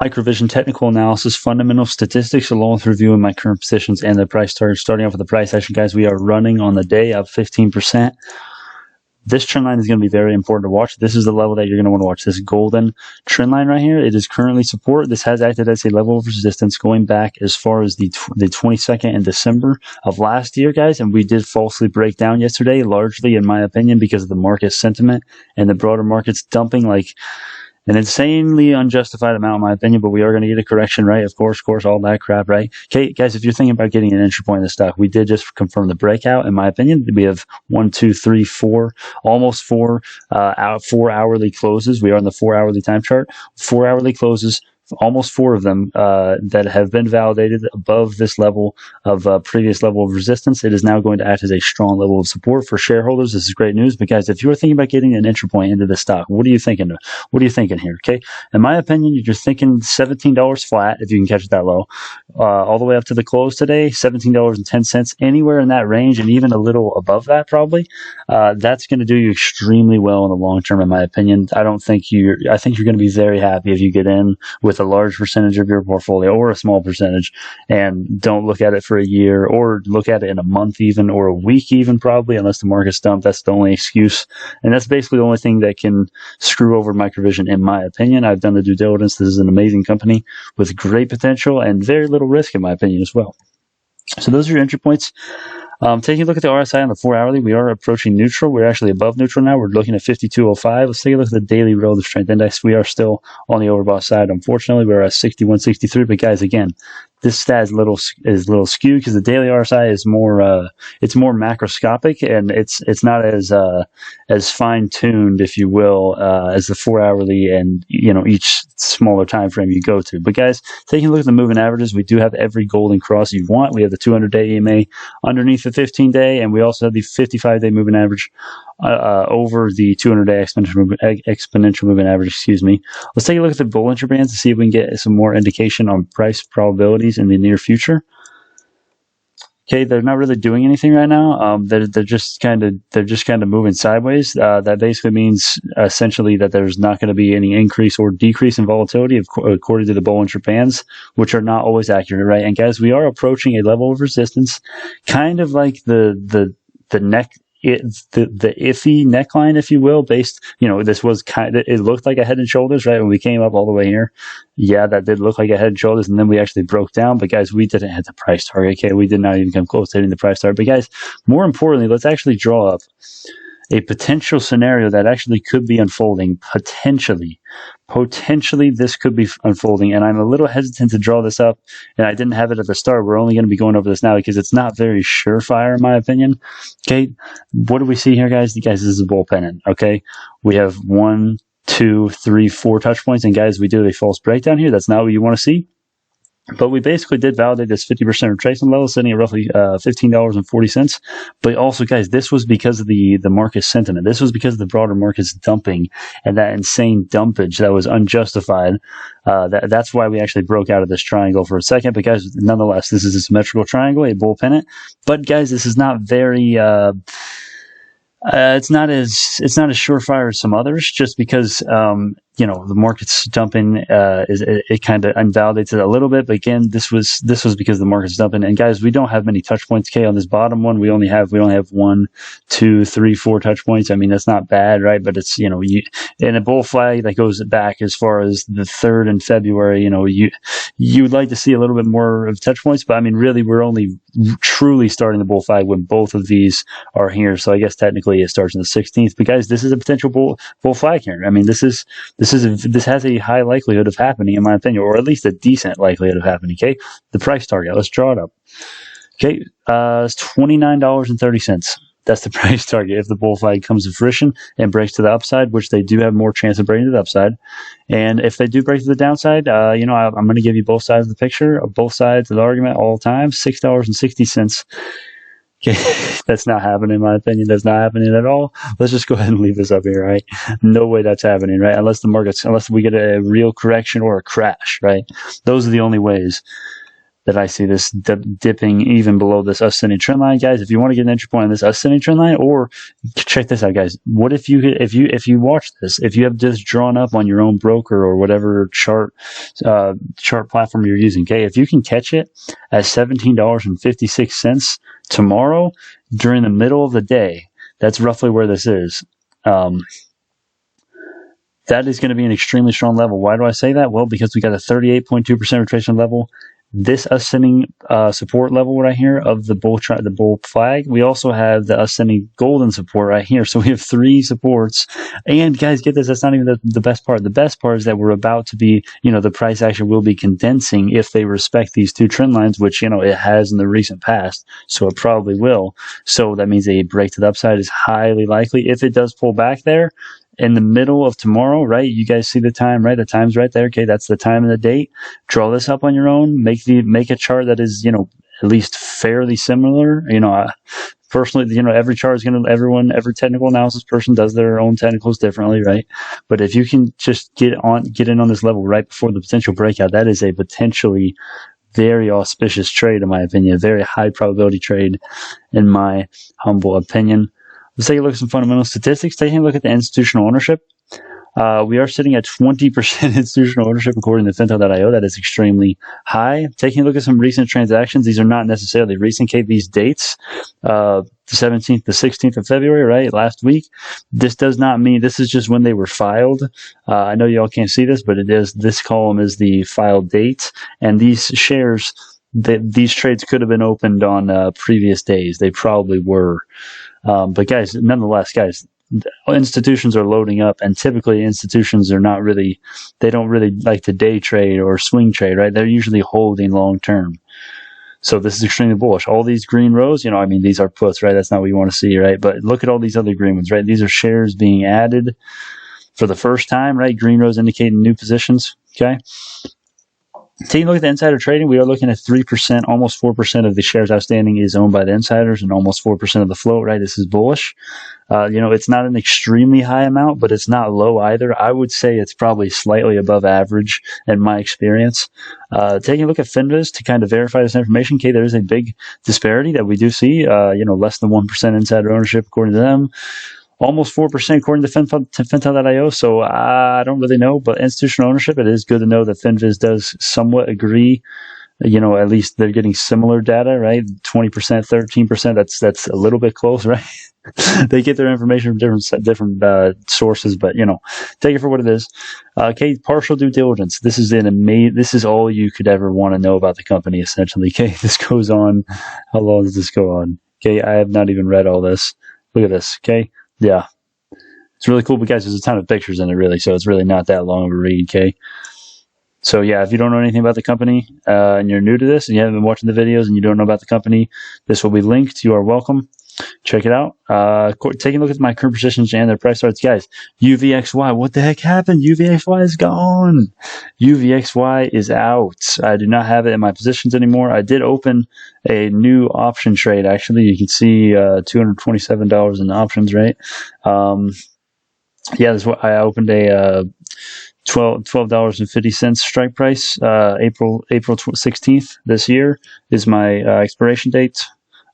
microvision technical analysis, fundamental statistics, along with reviewing my current positions and the price target. Starting off with the price action, guys, we are running on the day up 15%. This trend line is going to be very important to watch. This is the level that you're going to want to watch. This golden trend line right here, it is currently support. This has acted as a level of resistance going back as far as the 22nd in December of last year, guys. And we did falsely break down yesterday, largely, in my opinion, because of the market sentiment and the broader markets dumping like an insanely unjustified amount, in my opinion, but we are going to get a correction, right? Of course, all that crap, right? Okay, guys, if you're thinking about getting an entry point in the stock, we did just confirm the breakout, in my opinion. We have 1, 2, 3, 4, almost 4 hourly closes. We are on the 4 hourly time chart. 4 hourly closes, almost 4 of them that have been validated above this level of previous level of resistance. It is now going to act as a strong level of support for shareholders. This is great news. But guys, if you're thinking about getting an entry point into the stock, what are you thinking? What are you thinking here? Okay, in my opinion, you're just thinking $17 flat if you can catch it that low, all the way up to the close today, $17.10, anywhere in that range, and even a little above that probably. That's going to do you extremely well in the long term, in my opinion. I think you're going to be very happy if you get in with a large percentage of your portfolio or a small percentage, and don't look at it for a year or look at it in a month even, or a week even, probably, unless the market's dumped. That's the only excuse, and that's basically the only thing that can screw over microvision, in my opinion. I've done the due diligence. This is an amazing company with great potential and very little risk, in my opinion, as well. So those are your entry points. Taking a look at the RSI on the 4 hourly, we are approaching neutral. We're actually above neutral now. We're looking at 52.05. Let's take a look at the daily relative strength index. We are still on the overbought side. Unfortunately, we're at 61.63. But guys, again, this stat is little skewed because the daily RSI is more it's more macroscopic, and it's not as fine tuned, if you will, as the 4 hourly and each smaller time frame you go to. But guys, taking a look at the moving averages, we do have every golden cross you want. We have the 200-day EMA underneath the 15-day, and we also have the 55-day moving average over the 200-day exponential moving average. Excuse me. Let's take a look at the Bollinger Bands to see if we can get some more indication on price probabilities in the near future. Okay, they're not really doing anything right now. They're just kind of moving sideways. That basically means essentially that there's not going to be any increase or decrease in volatility according to the Bollinger Bands, which are not always accurate, right? And guys, we are approaching a level of resistance, kind of like the iffy neckline, if you will, based, this was it looked like a head and shoulders, right? When we came up all the way here. Yeah, that did look like a head and shoulders, and then we actually broke down. But guys, we didn't hit the price target. Okay, we did not even come close to hitting the price target. But guys, more importantly, let's actually draw up a potential scenario that actually could be unfolding. Potentially this could be unfolding, and I'm a little hesitant to draw this up, and I didn't have it at the start. We're only going to be going over this now because it's not very surefire, in my opinion. Okay, what do we see here, guys? Guys, this is a bull pennant. Okay, we have 1, 2, 3, 4 touch points, and guys, we did a false breakdown here. That's not what you want to see. But we basically did validate this 50% retracement level, sitting at roughly $15.40. But also, guys, this was because of the market sentiment. This was because of the broader market's dumping and that insane dumpage that was unjustified. That's why we actually broke out of this triangle for a second. But guys, nonetheless, this is a symmetrical triangle, a bull pennant. But guys, this is not very it's not as surefire as some others, just because the market's dumping. It kind of invalidates it a little bit. But again, this was because the market's dumping. And guys, we don't have many touch points. Okay, on this bottom one, we only have 1, 2, 3, 4 touch points. I mean, that's not bad, right? But it's in a bull flag that goes back as far as the 3rd in February. You would like to see a little bit more of touch points, but I mean, really, we're only truly starting the bull flag when both of these are here. So I guess technically it starts on the 16th. But guys, this is a potential bull flag here. I mean, this has a high likelihood of happening, in my opinion, or at least a decent likelihood of happening. Okay, the price target. Let's draw it up. Okay, it's $29.30. That's the price target if the bull flag comes to fruition and breaks to the upside, which they do have more chance of breaking to the upside. And if they do break to the downside, I'm going to give you both sides of the picture, both sides of the argument all the time. $6.60. Okay, that's not happening, in my opinion. That's not happening at all. Let's just go ahead and leave this up here, right? No way that's happening, right? Unless we get a real correction or a crash, right? Those are the only ways. that I see this dipping even below this ascending trend line, guys. If you want to get an entry point on this ascending trend line, or check this out, guys. What if you watch this, if you have this drawn up on your own broker or whatever chart platform you're using, okay? If you can catch it at $17.56 tomorrow during the middle of the day, that's roughly where this is. That is going to be an extremely strong level. Why do I say that? Well, because we got a 38.2% retracement level. This ascending support level right here of the bull flag. We also have the ascending golden support right here. So we have 3 supports. And guys, get this, that's not even the best part. The best part is that we're about to be, the price action will be condensing if they respect these 2 trend lines, which, it has in the recent past. So it probably will. So that means a break to the upside is highly likely. If it does pull back there, in the middle of tomorrow, right? You guys see the time, right? The time's right there. Okay, that's the time and the date. Draw this up on your own. Make a chart that is, at least fairly similar. Personally, every chart is every technical analysis person does their own technicals differently, right? But if you can just get in on this level right before the potential breakout, that is a potentially very auspicious trade, in my opinion. A very high probability trade, in my humble opinion. Let's take a look at some fundamental statistics. Taking a look at the institutional ownership. We are sitting at 20% institutional ownership according to Fintel.io. That is extremely high. Taking a look at some recent transactions. These are not necessarily recent. These dates, the 17th, the 16th of February, right? Last week. This does not mean, this is just when they were filed. I know y'all can't see this, but it is, this column is the file date. And these shares, these trades could have been opened on previous days. They probably were. But guys, nonetheless, institutions are loading up, and typically institutions they don't really like to day trade or swing trade, right? They're usually holding long term. So this is extremely bullish. All these green rows, these are puts, right? That's not what you want to see, right? But look at all these other green ones, right? These are shares being added for the first time, right? Green rows indicating new positions, okay? Taking a look at the insider trading, we are looking at 3%, almost 4% of the shares outstanding is owned by the insiders, and almost 4% of the float, right? This is bullish. It's not an extremely high amount, but it's not low either. I would say it's probably slightly above average in my experience. Taking a look at FinViz to kind of verify this information, there is a big disparity that we do see, less than 1% insider ownership according to them. Almost 4% according to Fintel.io, so I don't really know. But institutional ownership, it is good to know that FinViz does somewhat agree. At least they're getting similar data, right? 20%, 13%, that's a little bit close, right? They get their information from different sources, but, take it for what it is. Okay, partial due diligence. This is all you could ever want to know about the company, essentially. Okay, this goes on. How long does this go on? Okay, I have not even read all this. Look at this, okay? Yeah, it's really cool, but guys, there's a ton of pictures in it, really, so it's really not that long of a read, okay? So, yeah, if you don't know anything about the company and you're new to this and you haven't been watching the videos and you don't know about the company, this will be linked. You are welcome. Check it out. Taking a look at my current positions and their price charts. Guys, UVXY, what the heck happened? UVXY is gone. UVXY is out. I do not have it in my positions anymore. I did open a new option trade, actually. You can see $227 in options, right? Yeah, that's what I opened a $12.50 strike price. April 16th this year is my expiration date.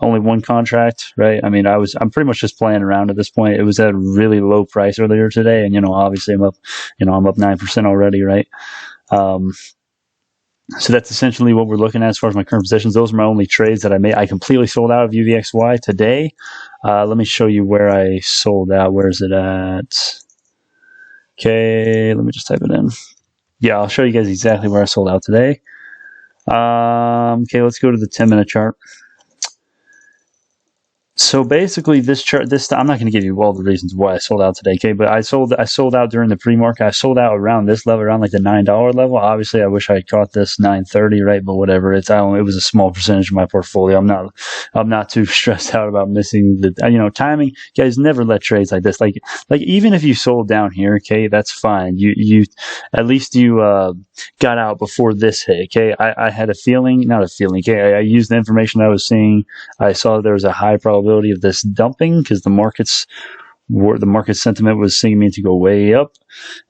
Only one contract, right? I mean, I'm pretty much just playing around at this point. It was at a really low price earlier today, and obviously I'm up 9% already, right? So that's essentially what we're looking at as far as my current positions. Those are my only trades that I made. I completely sold out of UVXY today. Let me show you where I sold out. Where is it at? Okay, let me just type it in. Yeah, I'll show you guys exactly where I sold out today. Okay, let's go to the 10-minute chart. So basically, this chart, I'm not going to give you all the reasons why I sold out today, okay? But I sold out during the pre-market. I sold out around this level, around like the $9 level. Obviously, I wish I had caught this $9.30, right? But whatever. It was a small percentage of my portfolio. I'm not too stressed out about missing the timing. Guys, never let trades like this. Like even if you sold down here, okay, that's fine. You at least you got out before this hit, okay? I had a feeling, not a feeling, okay? I used the information I was seeing. I saw there was a high probability of this dumping because the market sentiment was seeing me to go way up.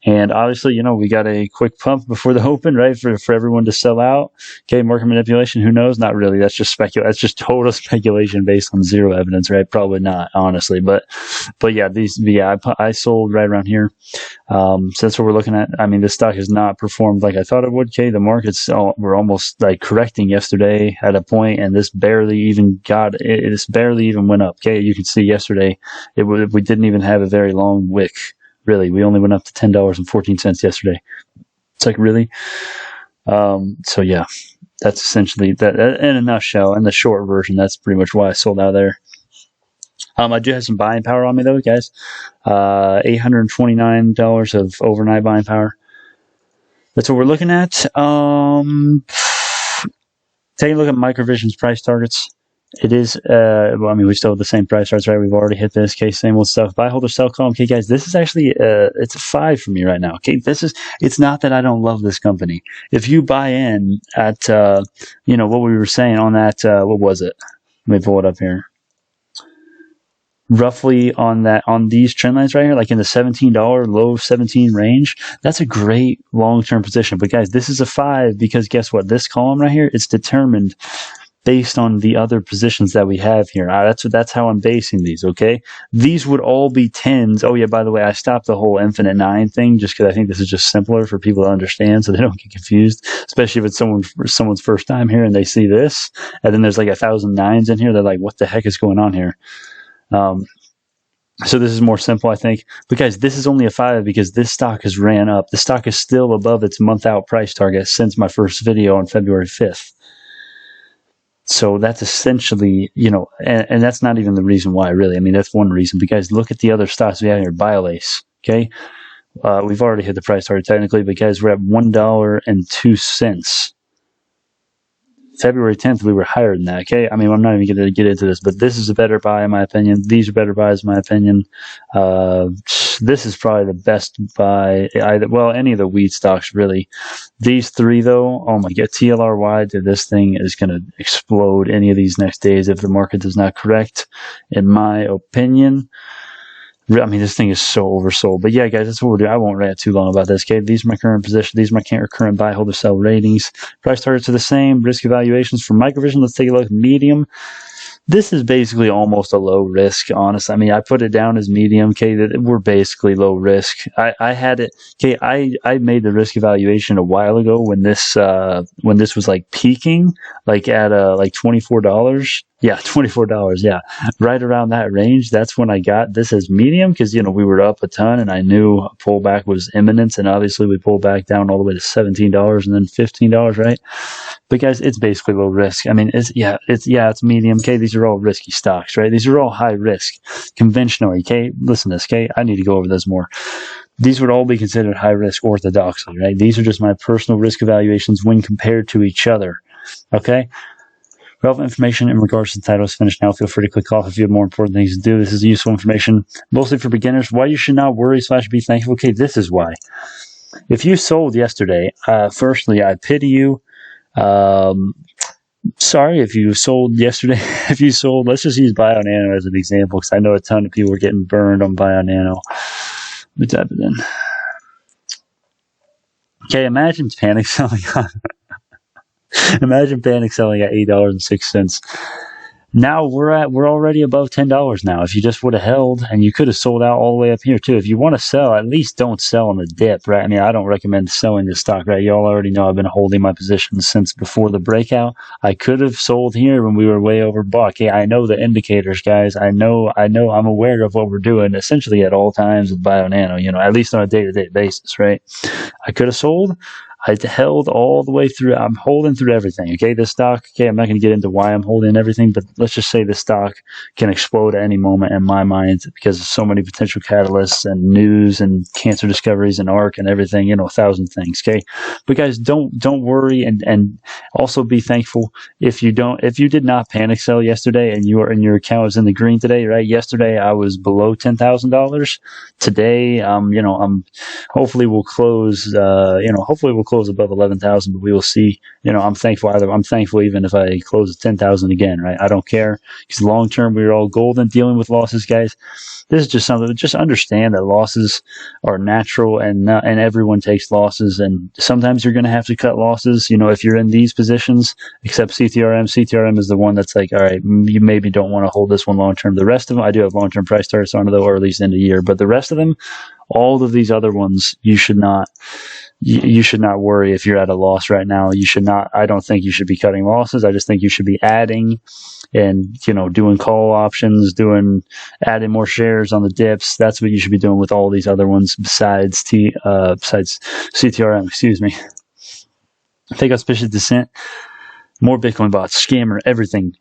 And obviously, you know, we got a quick pump before the open, right? For everyone to sell out. Okay, market manipulation, who knows? Not really. That's just that's just total speculation based on zero evidence, right? Probably not, honestly. But yeah, I sold right around here. So that's what we're looking at. I mean, the stock has not performed like I thought it would. Okay, the markets were almost like correcting yesterday at a point, and this barely even went up. Okay, you can see yesterday we didn't even have a very long wick. Really, we only went up to $10.14 yesterday. It's like, really. So yeah, that's essentially that in a nutshell. In the short version, that's pretty much why I sold out of there. I do have some buying power on me though, guys. $829 of overnight buying power. That's what we're looking at. Taking a look at Microvision's price targets. It is, well, I mean, we still have the same price targets, right? We've already hit this. Okay, same old stuff. Buy, hold, or sell column. Okay, guys, this is actually, it's a 5 for me right now. Okay, it's not that I don't love this company. If you buy in at, you know, what we were saying on that, what was it? Let me pull it up here. Roughly on these trend lines right here, like in the $17, low 17 range, that's a great long-term position. But guys, this is a 5 because guess what? This column right here, it's determined based on the other positions that we have here. That's how I'm basing these, okay? These would all be 10s. Oh yeah, by the way, I stopped the whole infinite 9 thing just because I think this is just simpler for people to understand so they don't get confused, especially if it's someone's first time here and they see this, and then there's like 1,000 9s in here. They're like, what the heck is going on here? So this is more simple, I think. But guys, this is only a 5 because this stock has ran up. The stock is still above its month-out price target since my first video on February 5th. So that's essentially, you know, and that's not even the reason why, really. I mean, that's one reason. But guys, look at the other stocks we have here. BioLace, okay? We've already hit the price target technically, but guys, we're at $1.02. February 10th, we were higher than that, okay? I mean, I'm not even going to get into this, but this is a better buy in my opinion. These are better buys in my opinion. This is probably the best buy, any of the wheat stocks, really. These 3, though, oh my God, TLRY, this thing is going to explode any of these next days if the market does not correct, in my opinion. I mean, this thing is so oversold. But yeah, guys, that's what we'll do. I won't rant too long about this, okay? These are my current position. These are my current buy, hold, or sell ratings. Price targets are the same. Risk evaluations for Microvision. Let's take a look. Medium. This is basically almost a low risk, honestly. I mean, I put it down as medium, okay? We're basically low risk. I had it, okay? I made the risk evaluation a while ago when this was like peaking, like at like $24. Yeah, $24. Yeah, right around that range. That's when I got this as medium because, you know, we were up a ton and I knew a pullback was imminent. And obviously we pulled back down all the way to $17 and then $15, right? But guys, it's basically low risk. I mean, it's medium. Okay, these are all risky stocks, right? These are all high risk conventionally. Okay, listen to this. Okay, I need to go over this more. These would all be considered high risk orthodoxy, right? These are just my personal risk evaluations when compared to each other. Okay. Relevant information in regards to the title is finished now. Feel free to click off if you have more important things to do. This is useful information, mostly for beginners. Why you should not worry / be thankful. Okay, this is why. If you sold yesterday, firstly, I pity you. Sorry if you sold yesterday. If you sold, let's just use BioNano as an example because I know a ton of people are getting burned on BioNano. Let me type it in. Okay, imagine panic selling on... Imagine panic selling at $8.06. Now we're already above $10 now. If you just would have held, and you could have sold out all the way up here too. If you want to sell, at least don't sell on the dip, right? I mean, I don't recommend selling this stock, right? You all already know I've been holding my positions since before the breakout. I could have sold here when we were way overbought. Okay, I know the indicators, guys. I know. I'm aware of what we're doing essentially at all times with BioNano. You know, at least on a day-to-day basis, right? I could have sold. I held all the way through. I'm holding through everything. Okay, this stock. Okay, I'm not going to get into why I'm holding everything, but let's just say this stock can explode at any moment in my mind because of so many potential catalysts and news and cancer discoveries and ARC and everything. You know, 1,000 things. Okay, but guys, don't worry and also be thankful if you did not panic sell yesterday and your account was in the green today. Right? Yesterday I was below $10,000. Today, hopefully we'll close. Hopefully we'll close above 11,000, but we will see. I'm thankful I'm thankful even if I close at 10,000 again, right? I don't care, because long term we're all golden dealing with losses, guys. This is just something. Just understand that losses are natural, and everyone takes losses, and sometimes you're going to have to cut losses. If you're in these positions, except CTRM. CTRM is the one that's like, all right, you maybe don't want to hold this one long term. The rest of them, I do have long term price targets on it though, or at least end of year. But the rest of them, all of these other ones, you should not worry if you're at a loss right now. You should not. I don't think you should be cutting losses. I just think you should be adding and doing call options, adding more shares on the dips. That's what you should be doing with all these other ones besides CTRM. Excuse me. Take auspicious descent. More Bitcoin bots, scammer, everything.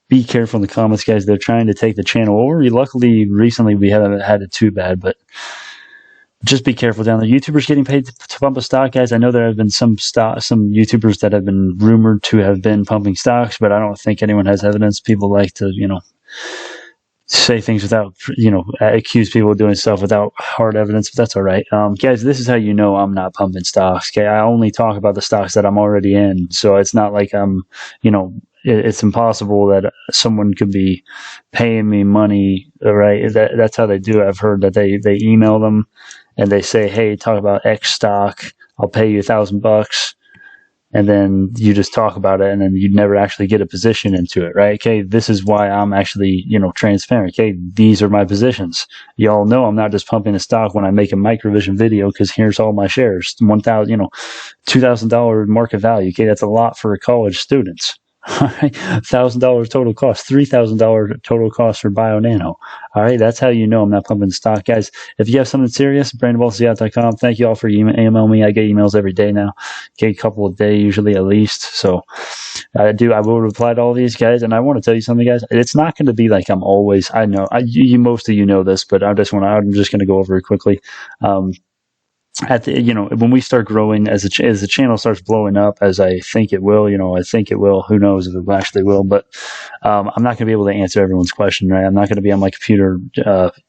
Be careful in the comments, guys. They're trying to take the channel over. Luckily, recently we haven't had it too bad, but just be careful down there. YouTubers getting paid to pump a stock, guys. I know there have been some YouTubers that have been rumored to have been pumping stocks, but I don't think anyone has evidence. People like to, say things without, accuse people of doing stuff without hard evidence, but that's all right. Guys, this is how you know I'm not pumping stocks, okay? I only talk about the stocks that I'm already in, so it's not like I'm, it's impossible that someone could be paying me money, right? That's how they do it. I've heard that they email them and they say, hey, talk about X stock, I'll pay you $1,000. And then you just talk about it, and then you never actually get a position into it, right? Okay, this is why I'm actually, transparent. Okay, these are my positions. Y'all know I'm not just pumping a stock when I make a microvision video, because here's all my shares, $2,000 market value. Okay, that's a lot for college students. All right, $1,000 total cost, $3,000 total cost for BioNano. All right, that's how you know I'm not pumping stock, guys. If you have something serious, brandonballsyacht.com. Thank you all for emailing me. I get emails every day now, okay, a couple a day usually at least. So I will reply to all these, guys. And I want to tell you something, guys. It's not going to be like I'm always. I know most of you know this, but I'm just going to go over it quickly. When we start growing, as the channel starts blowing up, as I think it will, who knows if it actually will, but I'm not going to be able to answer everyone's question, right? I'm not going to be on my computer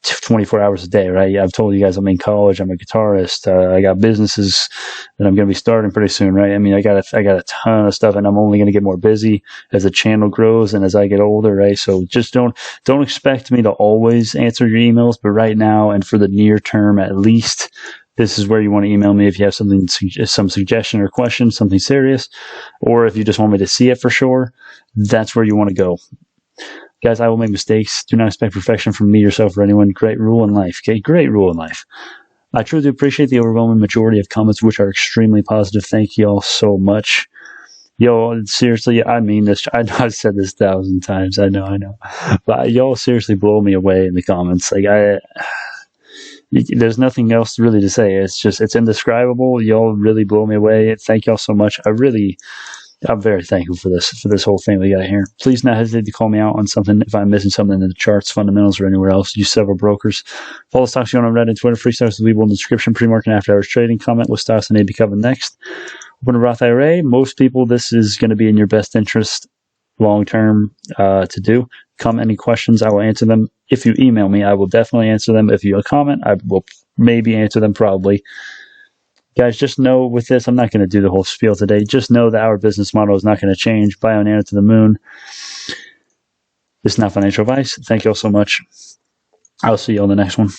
24 hours a day, right? I've told you guys I'm in college, I'm a guitarist, I got businesses that I'm going to be starting pretty soon, right? I mean, I got a ton of stuff, and I'm only going to get more busy as the channel grows and as I get older, right? So just don't expect me to always answer your emails, but right now and for the near term at least, this is where you want to email me if you have some suggestion or question, something serious, or if you just want me to see it for sure. That's where you want to go. Guys, I will make mistakes. Do not expect perfection from me, yourself, or anyone. Great rule in life. Okay, great rule in life. I truly appreciate the overwhelming majority of comments, which are extremely positive. Thank you all so much. Yo, seriously, I mean this. I know I've said this 1,000 times. I know. But y'all seriously blow me away in the comments. There's nothing else really to say. It's indescribable. Y'all really blow me away. Thank y'all so much. I'm very thankful for this whole thing we got here. Please not hesitate to call me out on something if I'm missing something in the charts, fundamentals, or anywhere else. Use several brokers. Follow stocks you on Reddit and Twitter. Free stocks leave in the description. Pre-market and after hours trading. Comment what stocks I need to be covered next. Open a Roth IRA. Most people, this is going to be in your best interest long term to do. Comment any questions, I will answer them. If you email me, I will definitely answer them. If you comment, I will maybe answer them probably. Guys, just know with this, I'm not going to do the whole spiel today. Just know that our business model is not going to change. BioNano to the moon. This is not financial advice. Thank you all so much. I'll see you on the next one.